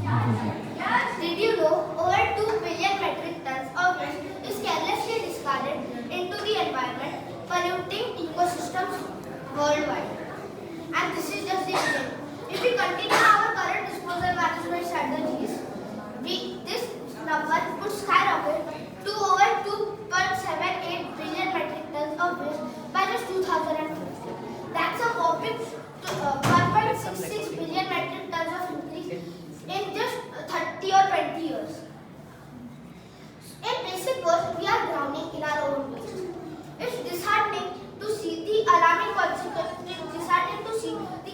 Did you know over 2 billion metric tons of waste is carelessly discarded into the environment, polluting ecosystems worldwide? And this is just the beginning. If we continue our current disposal management strategies, this number could skyrocket to over 2.78 billion metric tons of waste by just 2050. That's a whopping 1.66 billion metric tons of increase in just 30 or 20 years. In basic words, we are drowning in our own waste. It's disheartening to see the alarming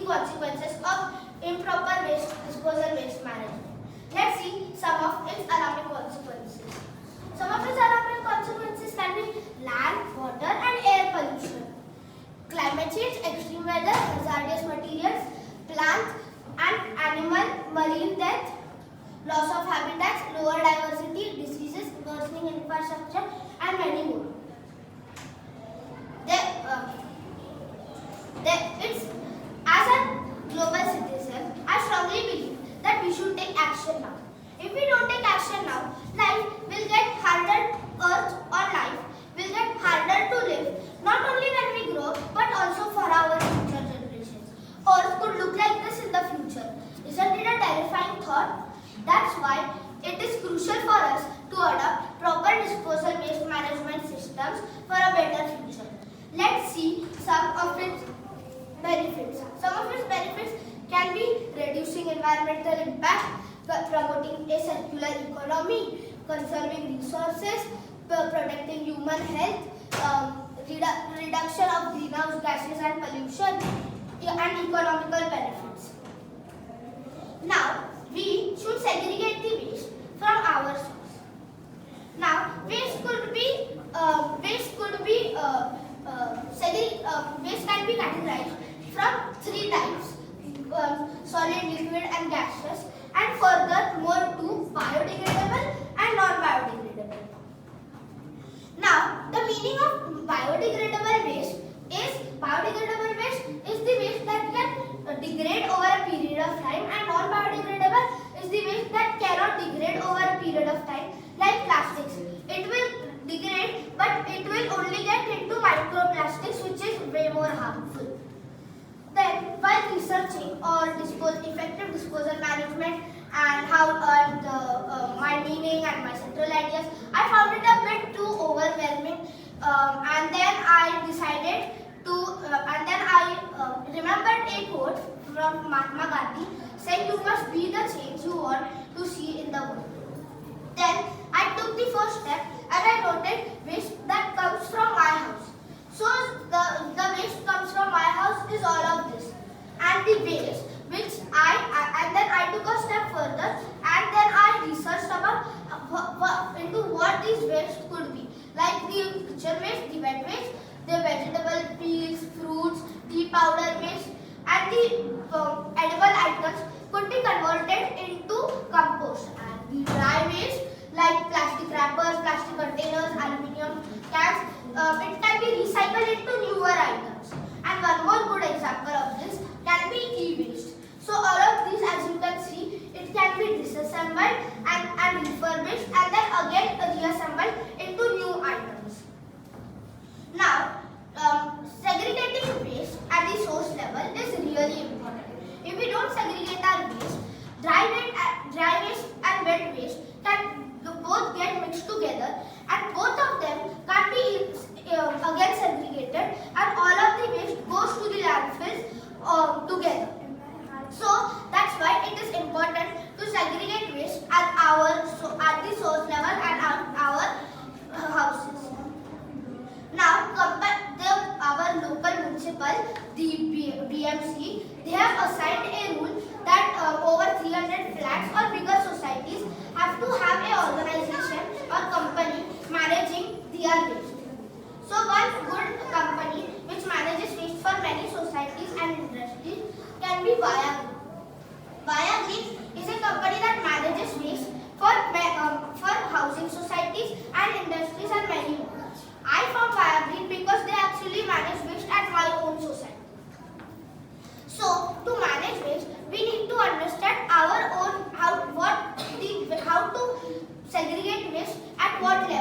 consequences of improper waste management. Let's see some of its alarming consequences. Some of its alarming consequences can be land, water, and air pollution, climate change, extreme weather, hazardous materials, plant and animal marine death, loss of habitats, lower diversity, diseases, worsening infrastructure, and many more. As a global citizen, I strongly believe that we should take action now. If we don't take action now, life will get harder. Earth or life will get harder to live. Not only when we grow, but also for our future generations. Earth could look like this in the future. Isn't it a terrifying thought? That's why it is crucial for us to adopt proper disposal waste management systems for a better future. Let's see some of its benefits. Some of its benefits can be reducing environmental impact, promoting a circular economy, conserving resources, protecting human health, reduction of greenhouse gases and pollution, and economical benefits. Now, we should segregate the waste from our source. Now, waste can be categorized from 3 types: solid, liquid, and gaseous, and furthermore to biodegradable and non-biodegradable. Now, the meaning of biodegradable waste is the waste that can degrade over a period of time, and non-biodegradable is the waste that cannot degrade over a period of time, like plastics. It will degrade, but it will only get into microplastics, which is way more harmful. Then, while researching on effective disposal management and my meaning and my central ideas, I found it a bit too overwhelming. And then I remembered a quote from Mahatma Gandhi saying, "You must be the change you want to see in the world." Then I took the first step and I noted waste that comes from my house. So the waste comes from my house is all of this, and the waste and then I took a step further and then I researched about into what these waste could be, like the kitchen waste, the wet waste, the vegetable peels, fruits, tea powder waste, and the edible items could be converted into compost, and the dry waste like plastic wrappers, plastic containers, aluminium cans, it can be recycled into newer items. And one more good example of this can be e-waste. So all of these, as you can see, it can be disassembled and refurbished and then again reassembled into new items. Now, segregating waste at the source level is really important. If we don't segregate our waste, dry waste and wet waste can both get mixed together, and both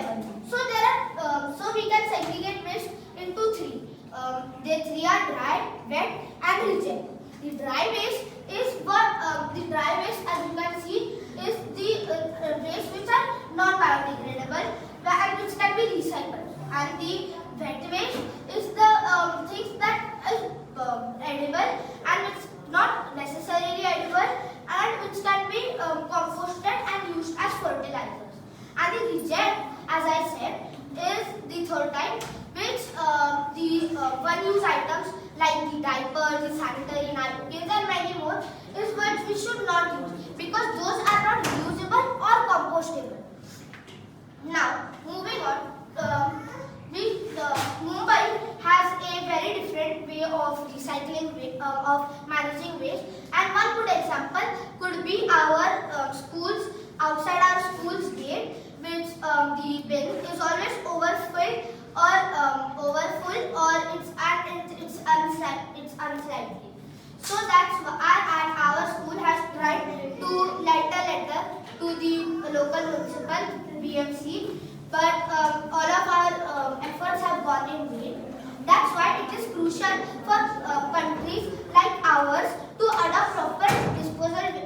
level. So there are so we can segregate waste into three. The three are dry, wet, and reject. The dry waste is what the dry waste, as you can see, is the waste which are non-biodegradable and which can be recycled. And the wet waste is the things that is edible and it's not necessarily edible and which can be composted and used as fertilizers. And the reject, as I said, is the third type, which the one-use items like the diapers, the sanitary napkins and many more is what we should not use because those are not reusable or compostable. Now, moving on, Mumbai has a very different way of recycling, of managing waste, and one good example could be our schools. Outside our school's gate, which the bin is always overfilled or it's unsightly. So that's why our school has tried to write a letter to the local municipal BMC, but all of our efforts have gone in vain. That's why it is crucial for countries like ours to adopt proper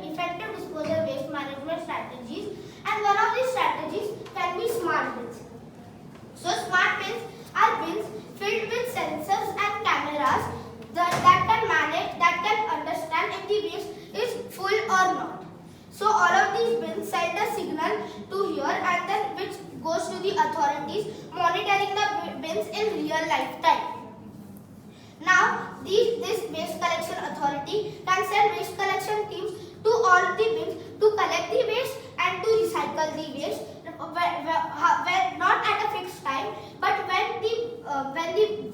effective disposal waste management strategies, and one of these strategies can be smart bins. So smart bins are bins filled with sensors and cameras that can understand if the waste is full or not. So all of these bins send a signal to here and then which goes to the authorities monitoring the bins in real life time. Now this waste collection authority can send waste collection teams to all the bins to collect the waste and to recycle the waste, not at a fixed time, but when the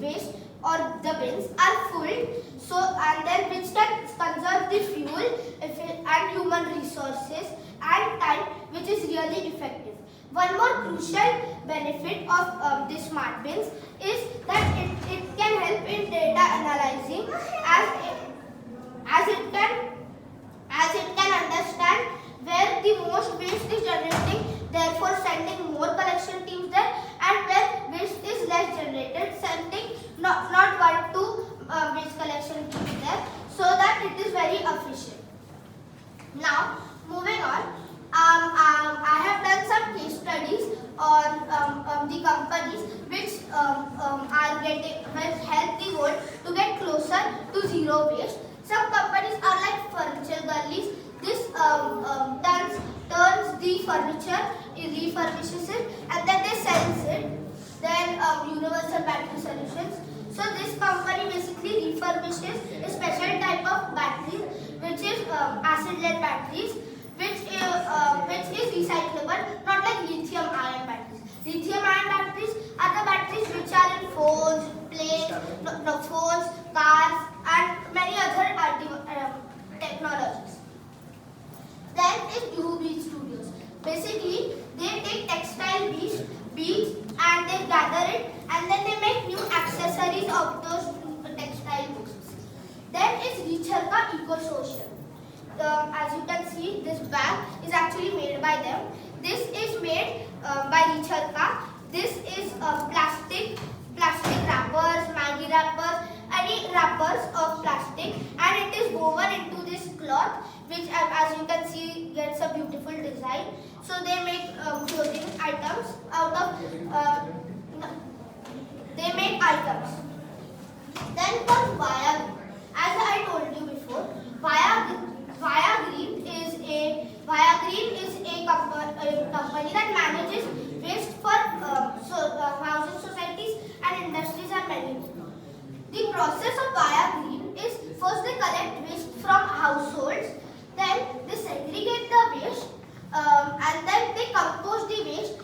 waste or the bins are full, so and then which can conserve the fuel and human resources and time, which is really effective. One more crucial benefit of the smart bins is that it can help in data analyzing as it can understand where the most waste is generating, therefore sending more collection teams there, and where waste is less generated, sending not one to waste collection teams there, so that it is very efficient. Now moving on, I have done some case studies on the companies which help the world to get closer to zero waste. Some companies are like Furniture Gullies. This turns the furniture, it refurbishes it, and then they sells it. Then Universal Battery Solutions. So this company basically refurbishes a special type of batteries, which is acid-lead batteries, which is recyclable, not like lithium-ion batteries. Lithium-ion batteries are the batteries which are in phones, phones, cars, and many other technologies. Then is Blue Beach Studios. Basically, they take textile beads and they gather it and then they make new accessories of those textile beads. Then is Recharka Eco-Social. As you can see, this bag is actually made by them. This is made by Recharka. This is plastic wrappers, Maggi wrappers, any wrappers of plastic, and it is woven into this cloth, which as you can see gets a beautiful design. So they make clothing items out of they make items. Then comes Via. As I told you before, Via Green is a company that manages waste for housing societies and industries and many more. The process of Via Green is first they collect waste from households, then they segregate the waste, and then they compose the waste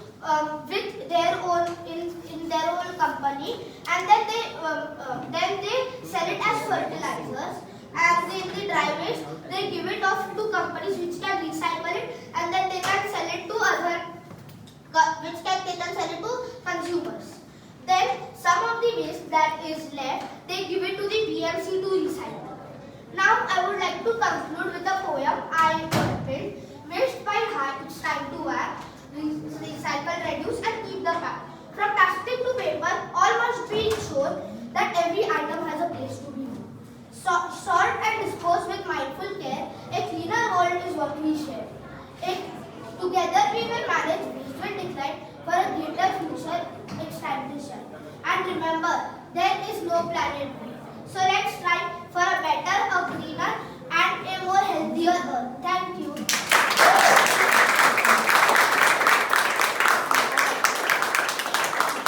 with their own in their own company, and then they sell it as fertilizers. And the dry waste they give it off to companies which can recycle it, and then they can sell it to consumers. Then some of the waste that is left they give it to the BMC to recycle. Now I would like to conclude with a poem I titled Waste by Heart, It's Time to Act, Recycle, Reduce and Keep the the pack. From plastic to paper, all must be ensured that every item has a place to be. Sort and dispose with mindful care. A cleaner world is what we share. Together we will manage visual decline for a greater future extinction. And remember, there is no planet B.